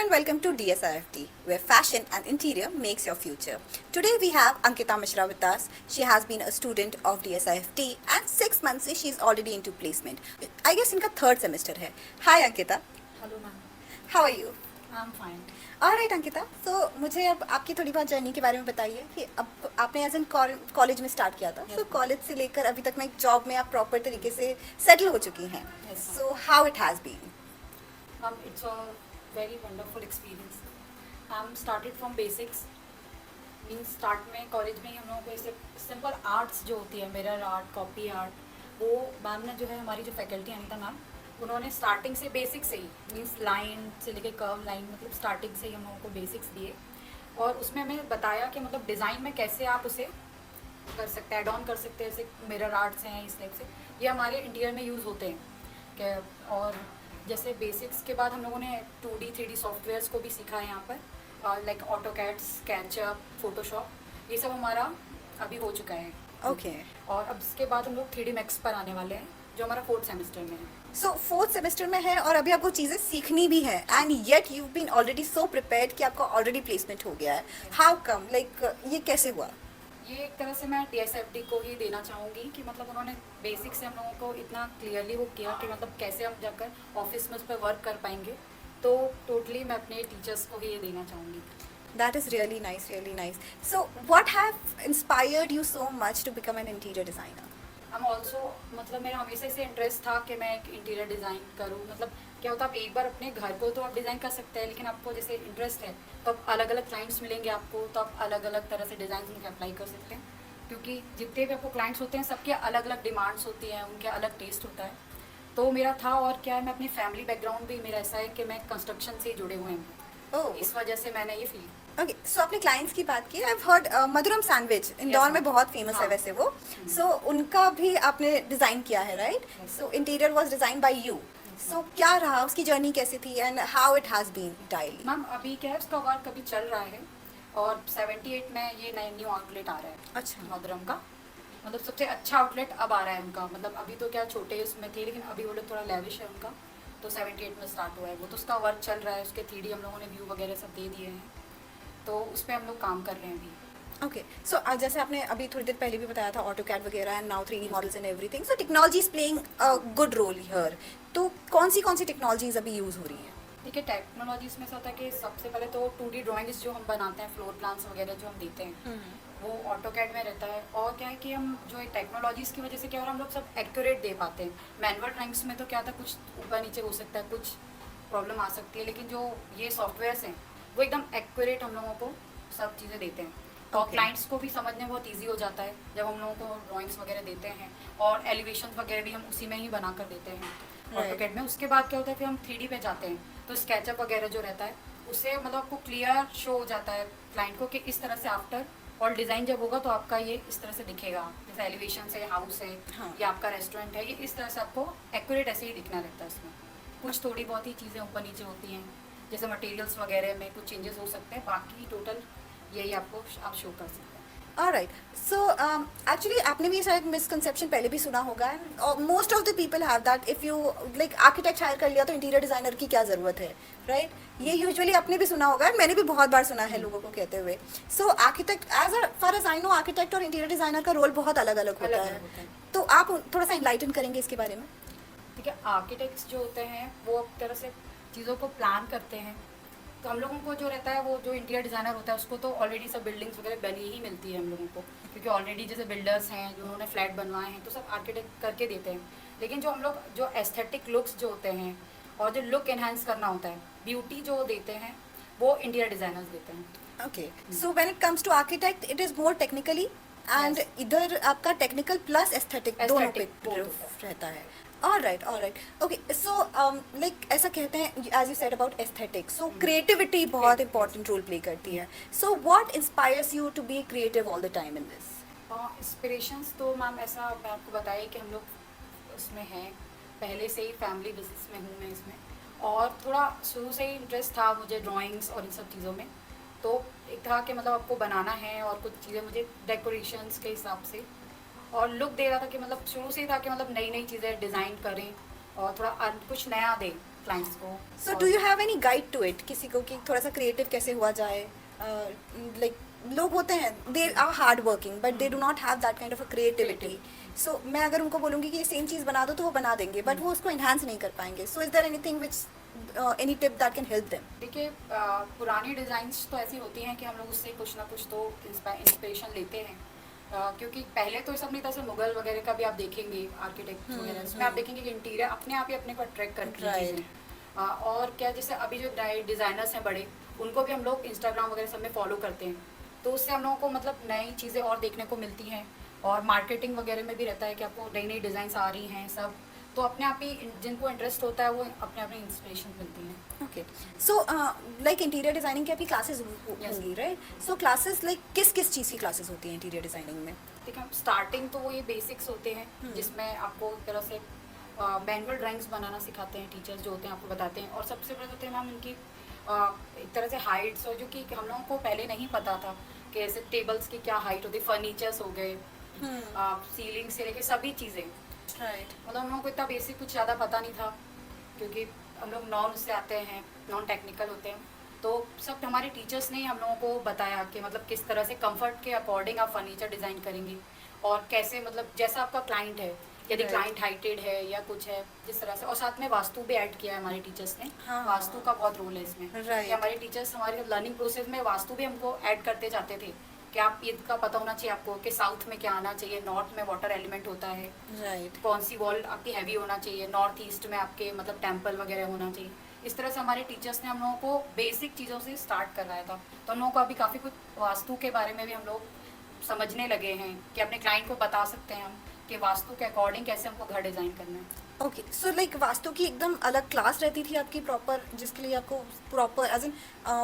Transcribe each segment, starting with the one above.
and welcome to DSIFT, where fashion and interior makes your future. Today we have Ankita Mishra with us. She has been a student of DSIFT and 6 months से she is already into placement. I guess इनका third semester है. Hi Ankita. Hello ma'am. How are you? I am fine. Alright Ankita. So मुझे अब आपकी थोड़ी बहुत journey के बारे में बताइए कि अब आपने एज एन कॉलेज में स्टार्ट किया था. Yes, तो ma'am. कॉलेज से लेकर अभी तक में एक जॉब में आप प्रॉपर तरीके से सेटल हो चुकी हैं. Yes, ma'am. So how it has been? Ma'am it's a very wonderful experience. हम started from basics, means start में कॉलेज में ही हम लोगों को ऐसे सिंपल आर्ट्स जो होती है, मिरर आर्ट, कॉपी आर्ट, वो मैम ने जो है हमारी जो फैकल्टी अनीता मैम, उन्होंने स्टार्टिंग से बेसिक से ही मीन्स लाइन से लेके कर्व लाइन मतलब स्टार्टिंग से ही हम लोगों को बेसिक्स दिए और उसमें हमें बताया कि मतलब डिज़ाइन में कैसे आप उसे कर सकते हैं, एड ऑन कर सकते हैं। जैसे मिरर आर्ट्स हैं इस टाइप से, ये हमारे इंटीरियर में यूज़ होते हैं क्या। और जैसे बेसिक्स के बाद हम लोगों ने 2D 3D सॉफ्टवेयर्स को भी सीखा है यहाँ पर, लाइक ऑटोकैड, स्केचअप, फोटोशॉप, ये सब हमारा अभी हो चुका है। Okay. और अब इसके बाद हम लोग 3D मैक्स पर आने वाले हैं जो हमारा 4th सेमेस्टर में है। सो फोर्थ सेमेस्टर में है और अभी आपको चीज़ें सीखनी भी है and yet you been already so prepared कि आपका ऑलरेडी प्लेसमेंट हो गया है. हाउ कम, लाइक ये कैसे हुआ? ये एक तरह से मैं DSFD को ही देना चाहूँगी कि मतलब उन्होंने बेसिक से हम लोगों को इतना क्लियरली वो किया कि मतलब कैसे हम जाकर ऑफिस में उस पर वर्क कर पाएंगे। तो टोटली मैं अपने टीचर्स को ही ये देना चाहूँगी। That is really nice, really nice. So what have inspired you so much to become an interior designer? हम ऑल्सो मतलब मेरा हमेशा से इंटरेस्ट था कि मैं एक इंटीरियर डिज़ाइन करूँ। मतलब क्या होता है, आप एक बार अपने घर को तो आप डिज़ाइन कर सकते हैं, लेकिन आपको जैसे इंटरेस्ट है तो आप अलग अलग क्लाइंट्स मिलेंगे आपको, तो आप अलग अलग तरह से डिज़ाइन उनके अप्लाई कर सकते हैं। क्योंकि जितने भी आपको क्लाइंट्स होते हैं सबके अलग अलग डिमांड्स होती हैं, उनके अलग टेस्ट होता है। तो मेरा था, और क्या है, मैं अपनी फैमिली बैकग्राउंड भी मेरा ऐसा है कि मैं कंस्ट्रक्शन से ही जुड़े हुए हैं, Oh, इस वजह से मैंने ये फील। okay. So आपने क्लाइंट्स की बात की. I've heard मधुरम सैंडविच इंदौर में ma'am. बहुत फेमस है हाँ. वैसे वो. So उनका भी आपने डिज़ाइन किया है, right? Yes. So interior was design by you. So क्या रहा, उसकी जर्नी कैसी थी and how it has been daily? Ma'am अभी क्या है, उसका वर्क अभी चल रहा है और 78 में ये नया न्यू आउटलेट आ रहा है अच्छा. मधुरम का। मतलब सबसे अच्छा आउटलेट अब आ रहा है उनका। मतलब अभी तो क्या छोटे उसमें थे, लेकिन अभी वो लोग थोड़ा लेविश है उनका, तो 78 में स्टार्ट हुआ है वो। तो उसका वर्क चल रहा है, उसके 3D हम लोगों ने व्यू वगैरह सब दे दिए हैं, तो उस पर हम लोग काम कर रहे हैं अभी। ओके. सो जैसे आपने अभी थोड़ी देर पहले भी बताया था ऑटोकैड वगैरह and now 3D models and everything. So technology is playing a good role here. तो कौन सी टेक्नोलॉजीज अभी यूज़ हो रही हैं? देखिए टेक्नोलॉजीज में ऐसा होता है कि सबसे पहले तो 2D ड्राइंग्स जो हम बनाते हैं, फ्लोर प्लान्स वगैरह जो हम देते हैं, वो ऑटोकैड में रहता है। और क्या है कि हम जो एक टेक्नोलॉजीज़ की वजह से क्या हो रहा है, हम लोग सब एक्यूरेट दे पाते हैं। मैनुअल ड्राइंग्स में तो क्या था, कुछ ऊपर नीचे हो सकता है, कुछ प्रॉब्लम आ सकती है, लेकिन जो ये सॉफ्टवेयर्स हैं वो एकदम एक्यूरेट हम लोगों को सब चीज़ें देते हैं। और Okay. क्लाइंट्स को भी समझने बहुत ईजी हो जाता है जब हम लोगों को ड्राइंग्स वगैरह देते हैं, और एलिवेशन वगैरह भी हम उसी में ही बना कर देते हैं Right. ऑटोकैड में। उसके बाद क्या होता है, फिर हम 3D पे जाते हैं, तो स्केचअप वगैरह जो रहता है उससे मतलब आपको क्लियर शो हो जाता है क्लाइंट को कि इस तरह से आफ्टर और डिज़ाइन जब होगा तो आपका ये इस तरह से दिखेगा। जैसे एलिवेशन है, हाउस है, हाँ. या आपका रेस्टोरेंट है, ये इस तरह से आपको एक्यूरेट ऐसे ही दिखना लगता है। इसमें कुछ थोड़ी बहुत ही चीज़ें ऊपर नीचे होती हैं, जैसे मटेरियल्स वगैरह में कुछ चेंजेस हो सकते हैं, बाकी टोटल यही आपको आप शो कर सकते हैं। Alright. So actually आपने भी शायद मिसकंसेप्शन पहले भी सुना होगा. Most of the people have that if you like architect hire कर लिया तो इंटीरियर डिजाइनर की क्या ज़रूरत है, राइट? ये यूजुअली आपने भी सुना होगा, मैंने भी बहुत बार सुना है लोगों को कहते हुए. So architect as far as I know architect और इंटीरियर डिजाइनर का रोल बहुत अलग अलग होता अलग है. होता है। तो आप थोड़ा सा इनलाइटन करेंगे इसके बारे में? ठीक है, आर्किटेक्ट्स जो होते हैं वो एक तरह से चीज़ों को प्लान करते हैं। तो हम लोगों को जो रहता है, वो जो इंटीरियर डिज़ाइनर होता है उसको तो ऑलरेडी सब बिल्डिंग्स वगैरह बनी ही मिलती है हम लोगों को, क्योंकि ऑलरेडी जैसे बिल्डर्स हैं जो उन्होंने फ्लैट बनवाए हैं तो सब आर्किटेक्ट करके देते हैं। लेकिन जो हम लोग जो एस्थेटिक लुक्स जो होते हैं और जो लुक एनहांस करना होता है, ब्यूटी जो देते हैं, वो इंटीरियर डिज़ाइनर्स देते हैं। Okay. So when it comes to architect, it is more technically and Yes. इधर आपका टेक्निकल प्लस एस्थेटिक दोनों पे Aesthetic both होता है। रहता है. All right, all right. Okay, so like ऐसा कहते हैं, as you said about aesthetics, so creativity बहुत important role play करती है. So what inspires you to be creative all the time in this? Inspirations तो मैम ऐसा मैं आपको बताया कि हम लोग उसमें हैं पहले से ही, फैमिली बिजनेस में हूँ मैं इसमें, और थोड़ा शुरू से ही इंटरेस्ट था मुझे ड्राइंग्स और इन सब चीज़ों में। तो एक था कि मतलब आपको बनाना है और कुछ चीज़ें मुझे डेकोरेशंस के हिसाब से और लुक दे रहा था कि मतलब शुरू से ही था कि मतलब नई नई चीज़ें डिज़ाइन करें और थोड़ा कुछ नया दें। क्लाइंट्स को। So do you have any guide to it, किसी को कि थोड़ा सा क्रिएटिव कैसे हुआ जाए? लाइक लोग होते हैं, they are hard working but they do not have that kind of a creativity. So मैं अगर उनको बोलूँगी कि ये सेम चीज़ बना दो तो वो बना देंगे, बट वो उसको इन्हांस नहीं कर पाएंगे. So is there anything which any tip that can help them? देखिए पुरानी डिज़ाइंस तो ऐसी होती हैं कि हम लोग उससे कुछ ना कुछ तो इंस्पिरेशन लेते हैं। क्योंकि पहले तो ये सब नहीं था, जैसे मुगल वगैरह का भी आप देखेंगे आर्किटेक्ट वगैरह, उसमें आप देखेंगे कि इंटीरियर अपने आप ही अपने को अट्रैक्ट करती है Right. चीज़ें। और क्या, जैसे अभी जो नए डिज़ाइनर्स हैं बड़े, उनको भी हम लोग इंस्टाग्राम वगैरह सब में फॉलो करते हैं, तो उससे हम लोगों को मतलब नई चीज़ें और देखने को मिलती हैं। और मार्केटिंग वगैरह में भी रहता है कि आपको नई नई डिज़ाइंस आ रही हैं सब, तो अपने आप ही जिनको इंटरेस्ट होता है वो अपने अपने इंस्पिरेशन मिलती हैं। Okay. So, like interior designing की आपकी क्लासेस Yes. होंगी, राइट? सो क्लासेस लाइक किस किस चीज़ की क्लासेस होती हैं इंटीरियर डिजाइनिंग में? देखिए हम स्टार्टिंग तो वो ये बेसिक्स होते हैं जिसमें आपको एक तरह से मैनुअल ड्राइंग्स बनाना सिखाते हैं टीचर्स जो होते हैं, आपको बताते हैं। और सबसे बड़े होते हैं मैम इनकी एक तरह से हाइट्स, और जो कि हम लोगों को पहले नहीं पता था कि ऐसे टेबल्स की क्या हाइट होती है, फर्नीचर्स हो गए, सीलिंग से लेके सभी चीज़ें, राइट. मतलब हम लोगों को इतना बेसिक कुछ ज़्यादा पता नहीं था, क्योंकि हम लोग नॉन उससे आते हैं, नॉन टेक्निकल होते हैं। तो सब हमारे टीचर्स ने ही हम लोगों को बताया कि मतलब किस तरह से कंफर्ट के अकॉर्डिंग आप फर्नीचर डिज़ाइन करेंगे, और कैसे मतलब जैसा आपका क्लाइंट है, यदि Right. क्लाइंट हाइटेड है या कुछ है जिस तरह से। और साथ में वास्तु भी ऐड किया है हमारे टीचर्स ने। हाँ. वास्तु का बहुत रोल है इसमें। Right. कि हमारे टीचर्स हमारे लर्निंग प्रोसेस में वास्तु भी हमको ऐड करते जाते थे कि आप इसका पता होना चाहिए आपको कि साउथ में क्या आना चाहिए, नॉर्थ में वाटर एलिमेंट होता है, राइट. कौन सी वॉल आपकी हैवी होना चाहिए, नॉर्थ ईस्ट में आपके मतलब टेम्पल वगैरह होना चाहिए। इस तरह से हमारे टीचर्स ने हम लोगों को बेसिक चीज़ों से स्टार्ट करवाया था। तो हम लोगों को अभी काफ़ी कुछ वास्तु के बारे में भी हम लोग समझने लगे हैं कि अपने क्लाइंट को बता सकते हैं हम कि वास्तु के अकॉर्डिंग कैसे हमको घर डिज़ाइन करना है। ओके. सो लाइक वास्तु की एकदम अलग क्लास रहती थी आपकी प्रॉपर, जिसके लिए आपको proper as in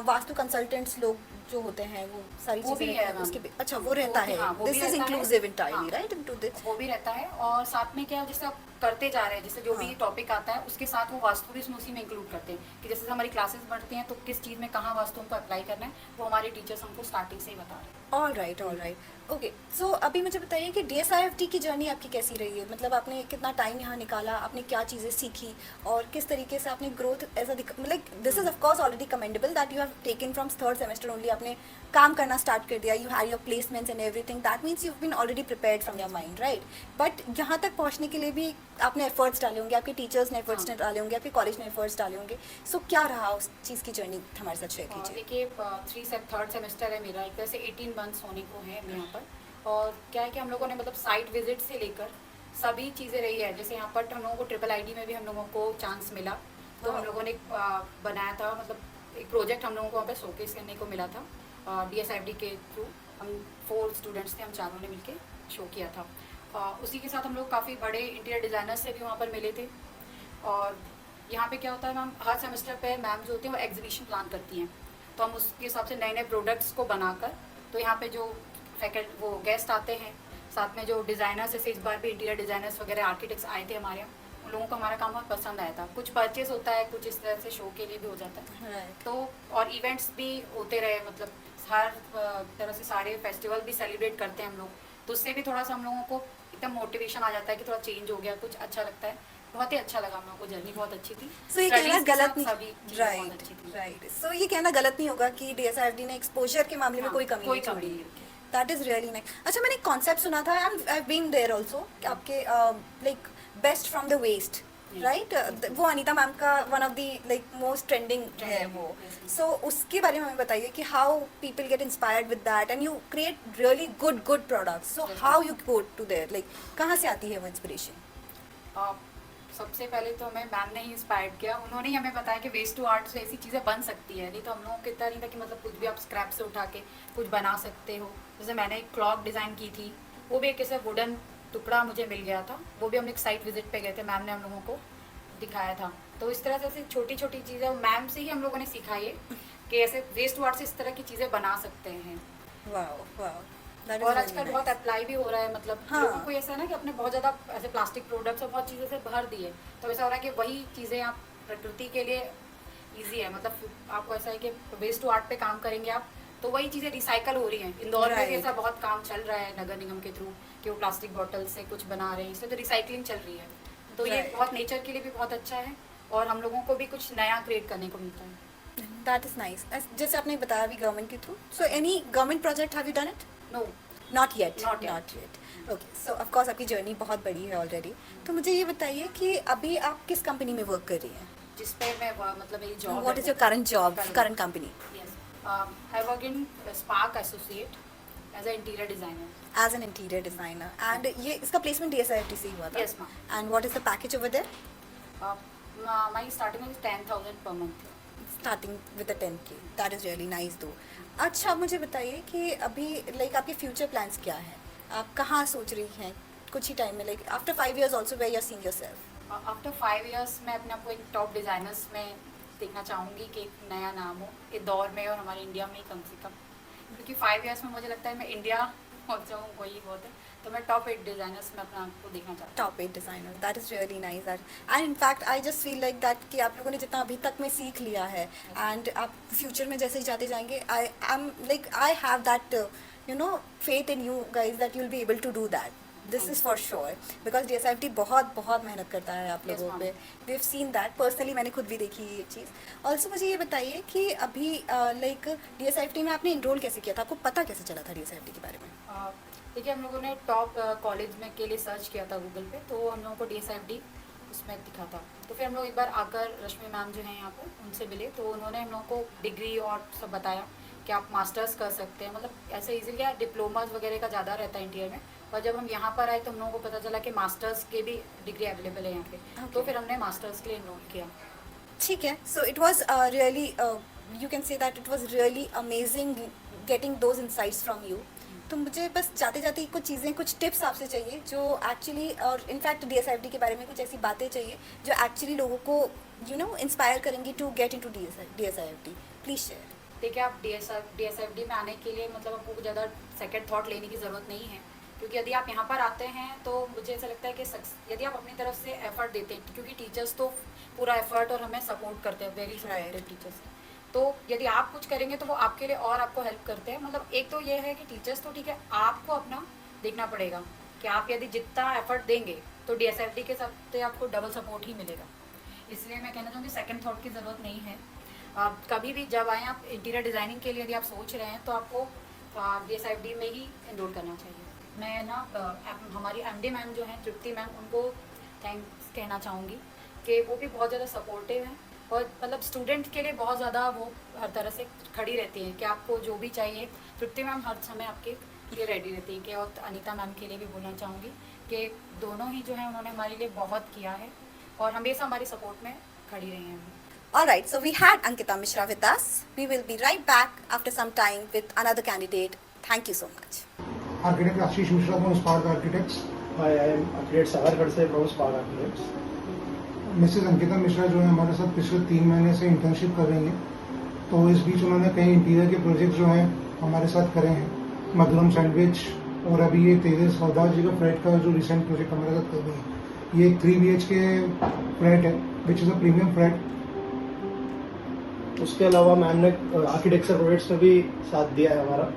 vastu consultants लोग जो होते हैं वो सारी वो चीज़ें भी रहती है हैं मैम। उसके अच्छा वो रहता है. हाँ, वो भी दिस इज रहता है। इंक्लूसिव इंटायरली, हाँ। Right, into this. वो भी रहता है। और साथ में क्या है, जैसे आप करते जा रहे हैं, जैसे जो भी हाँ। टॉपिक आता है उसके साथ वो वास्तु भी उसमें उसी में इंक्लूड करते हैं कि जैसे हमारी क्लासेस बढ़ती हैं तो किस चीज़ में कहाँ वास्तु हमको अप्लाई करना है, वो हमारे टीचर्स हमको स्टार्टिंग से ही बता रहे हैं। All right, all right. Okay. So अभी मुझे बताइए कि DSIFT की जर्नी आपकी कैसी रही है? मतलब आपने कितना टाइम यहाँ निकाला, आपने क्या चीज़ें सीखी और किस तरीके से आपने ग्रोथ ऐसा like this is of course already commendable that you have taken from third semester only, आपने काम करना स्टार्ट कर दिया, you had your placements and everything, that means you been already prepared from your mind, right? But यहाँ तक पहुँचने के लिए भी आपने एफर्ट्स डाले होंगे, आपके टीचर्स ने एफर्ट्स हाँ। डाले होंगे, आपके कॉलेज ने एफर्ट्स डाले होंगे. सो क्या रहा उस चीज़ की जर्नी, हमारे साथ शेयर कीजिए. देखिए थर्ड सेमेस्टर है मेरा, एक तरह से 18 मंथ्स होने को है यहाँ पर। और क्या है कि हम लोगों ने मतलब साइट विजिट से लेकर सभी चीज़ें रही है। जैसे यहाँ पर हम लोगों को ट्रिपल आईडी में भी हम लोगों को चांस मिला, तो हम लोगों ने बनाया था, मतलब एक प्रोजेक्ट हम लोगों को वहाँ पे शोकेस करने को मिला था DSIFT के थ्रू। हम 4 स्टूडेंट्स थे, हम चारों ने मिलके शो किया था। उसी के साथ हम लोग काफ़ी बड़े इंटीरियर डिज़ाइनर्स से भी वहाँ पर मिले थे। और यहाँ पे क्या होता है मैम, हर सेमेस्टर पे मैम जो होती हैं वो एग्जीबिशन प्लान करती हैं, तो हम उसके हिसाब से नए नए प्रोडक्ट्स को बनाकर, तो यहाँ पे जो वो गेस्ट आते हैं, साथ में जो डिज़ाइनर्स, जैसे इस बार भी इंटीरियर डिज़ाइनर्स वगैरह आर्किटेक्ट्स आए थे हमारे यहाँ, उन लोगों को हमारा काम बहुत पसंद आया था। कुछ परचेस होता है, कुछ इस तरह से शो के लिए भी हो जाता है। Right. तो और इवेंट्स भी होते रहे, मतलब हर तरह से सारे फेस्टिवल भी सेलिब्रेट करते हैं हम लोग, तो उससे भी थोड़ा सा हम लोगों को एकदम मोटिवेशन आ जाता है कि थोड़ा चेंज हो गया, कुछ अच्छा लगता है। बहुत ही अच्छा लगा हम लोगों को, जर्नी बहुत अच्छी थी। सो ये कहना Studies के गलत साथ नहीं, सभी चीज़ें बहुत राइट अच्छी थी। राइट. सो ये कहना गलत नहीं होगा कि DSIFT ने एक्सपोजर के मामले में हाँ, कोई कमी कोई नहीं कमी छोड़ी. नहीं रखी। That is really nice. अच्छा, मैंने एक कॉन्सेप्ट सुना था, I have been there also, कि आपके like best from the west, Yes. राइट? वो अनीता मैम का one of the like most trending है Trending, वो. yes. सो उसके बारे में हमें बताइए कि how people get inspired with that and you create really good products. So Yes. How you go to there, like कहाँ से आती है वो इंस्पिरेशन? सबसे पहले तो हमें मैम ने ही इंस्पायर्ड किया। उन्होंने ही हमें बताया कि वेस्ट टू आर्ट से ऐसी चीज़ें बन सकती है, नहीं तो हम लोगों को इतना नहीं था कि मतलब कुछ भी आप स्क्रैप से उठा के कुछ बना सकते हो। जैसे मैंने एक क्लॉक डिज़ाइन की थी, वो भी एक ऐसे वुडन टुकड़ा मुझे मिल गया था, वो भी हम एक साइट विजिट पे गए थे, मैम ने हम लोगों को दिखाया था। तो इस तरह से ऐसी छोटी छोटी चीज़ें मैम से ही हम लोगों ने सीखा ये कि ऐसे वेस्ट टू आर्ट से इस तरह की चीज़ें बना सकते हैं। Wow wow. और आजकल बहुत अप्लाई भी हो रहा है, मतलब हाँ. लोगों को ऐसा है ना कि अपने बहुत ज़्यादा ऐसे प्लास्टिक प्रोडक्ट्स और बहुत चीज़ें से भर दिए, तो ऐसा हो रहा है कि वही चीज़ें आप प्रकृति के लिए इजी है, मतलब आपको ऐसा है कि वेस्ट टू आर्ट पे काम करेंगे आप, तो वही चीज़ें रिसाइकल हो रही हैं। इंदौर में भी Right. ऐसा बहुत काम चल रहा है नगर निगम के थ्रू कि वो प्लास्टिक बॉटल से कुछ बना रहे हैं, इसलिए तो रिसाइकलिंग चल रही है। तो ये Right. बहुत नेचर के लिए भी बहुत अच्छा है और हम लोगों को भी कुछ नया क्रिएट करने को मिलता है. That is nice. जैसे आपने बताया अभी गवर्नमेंट के through, so any government project have you done it? No. Not yet. Not yet. Not yet. Okay, so of course आपकी जर्नी बहुत बड़ी है ऑलरेडी. तो मुझे ये बताइए कि अभी आप किस कंपनी में वर्क कर रही हैं? जिस पे मैं मतलब मेरी job. What is your current job, Current. Current company? Yes. I work in Spark Associate as an interior designer. As an interior designer. And ये इसका प्लेसमेंट DSIFT से ही हुआ था? Yes, ma'am. And what is the package over there? My starting is 10,000 per month. Starting with 10K. That is really nice though. अच्छा, मुझे बताइए कि अभी लाइक आपके फ्यूचर प्लान्स क्या हैं? आप कहाँ सोच रही हैं कुछ ही टाइम में, like after 5 years also where you are seeing yourself? After 5 years मैं अपने आप को एक टॉप डिज़ाइनर्स में देखना चाहूँगी कि एक नया नाम हो इस दौर में और हमारे इंडिया में ही कम से कम, क्योंकि 5 years में मुझे लगता है मैं इंडिया पहुँच जाऊँ, वही बहुत है. तो मैं टॉप 8 डिज़ाइनर्स में अपने आप को देखना चाहती हूँ. Top 8 designer. That is really nice. That and in fact I just feel like that कि आप लोगों ने जितना अभी तक में सीख लिया है एंड आप फ्यूचर में जैसे ही जाते जाएंगे, I have that you know faith in you guys that you will be able to do that. This is for sure because DSIFT बहुत बहुत मेहनत करता है आप Yes, लोगों ma'am. पे. We have seen that personally. मैंने खुद भी देखी ये चीज़. ऑल्सो मुझे ये बताइए कि अभी लाइक DSIFT में आपने इनरोल कैसे किया था? आपको पता कैसे चला था DSIFT के बारे में? देखिए, हम लोगों ने टॉप कॉलेज में के लिए सर्च किया था गूगल पे, तो हम लोगों को DSIFT उसमें दिखा था. तो फिर हम लोग एक बार आकर रश्मि मैम जो हैं यहाँ पर उनसे मिले, तो उन्होंने हम लोगों को डिग्री और सब बताया कि आप मास्टर्स कर सकते हैं. मतलब ऐसे इजीली डिप्लोमाज वगैरह का ज़्यादा रहता है इंटीरियर में. और जब हम यहाँ पर आए तो हम लोगों को पता चला कि मास्टर्स के भी डिग्री अवेलेबल है यहाँ पे. Okay. तो फिर हमने मास्टर्स के लिए इनरोल किया. ठीक है. So it was really you can say that it was really amazing getting those insights from you. तो मुझे बस जाते जाते कुछ चीज़ें, कुछ टिप्स आपसे चाहिए जो एक्चुअली, और इनफैक्ट DSIFT के बारे में कुछ ऐसी बातें चाहिए जो एक्चुअली लोगों को यू नो इंस्पायर करेंगी to get in to DSIFT. Please share. देखिए, आप DSIFT में आने के लिए मतलब आपको ज़्यादा सेकंड थॉट लेने की ज़रूरत नहीं है, क्योंकि यदि आप यहाँ पर आते हैं तो मुझे ऐसा लगता है कि यदि आप अपनी तरफ से एफर्ट देते हैं, क्योंकि टीचर्स तो पूरा एफर्ट और हमें सपोर्ट करते हैं, वेरी सपोर्टिव टीचर्स. तो यदि आप कुछ करेंगे तो वो आपके लिए और आपको हेल्प करते हैं. मतलब एक तो ये है कि टीचर्स तो ठीक है, आपको अपना देखना पड़ेगा कि आप यदि जितना एफर्ट देंगे तो DSIFT के साथ आपको डबल सपोर्ट ही मिलेगा. इसलिए मैं कहना चाहूँगी सेकंड थॉट की ज़रूरत नहीं है. आप कभी भी जब आएँ, आप इंटीरियर डिज़ाइनिंग के लिए यदि आप सोच रहे हैं तो आपको DSIFT में ही एनरोल करना चाहिए. मैं ना हमारी MD मैम जो हैं, तृप्ति मैम, उनको थैंक्स कहना चाहूँगी कि वो भी बहुत ज़्यादा सपोर्टिव हैं और मतलब स्टूडेंट के लिए बहुत ज़्यादा वो हर तरह से खड़ी रहती हैं कि आपको जो भी चाहिए. तृप्ति मैम हर समय आपके लिए रेडी रहती हैं. कि और अनीता मैम के लिए भी बोलना चाहूँगी कि दोनों ही जो हैं उन्होंने हमारे लिए बहुत किया है और हमेशा हमारी सपोर्ट में खड़ी रही हैं. Alright, so we had Ankita Mishra with us. We will be right back after some time with another candidate. Thank you so much. Architect Ashish Mishra from Spark Architects. Hi, I am architect Sagar Khadse from Spark Architects. Mrs Ankita Mishra जो है हमारे साथ पिछले 3 महीने से internship कर रही हैं. तो इस बीच उन्होंने कई इंटीरियर के प्रोजेक्ट जो हैं हमारे साथ करे हैं. मधुरम सैंडविच और अभी ये तेजस सौदार जी का फ्लैट का जो रिसेंट प्रोजेक्ट हमारे साथ कर रही है. ये 3 BHK फ्लैट है which is a premium flat. उसके अलावा मैम ने आर्किटेक्चर प्रोजेक्ट्स में भी साथ दिया है हमारा,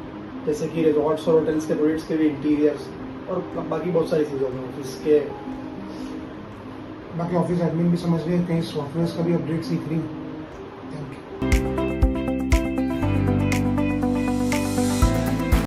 जैसे कि रिजॉर्ट्स और होटल्स के प्रोजेक्ट्स के भी इंटीरियर्स और बाकी बहुत सारी चीज़ों में ऑफिस के. बाकी ऑफिस एडमिन भी समझ रहे हैं, कई सॉफ्टवेयर का भी अपडेट सीख रही हैं.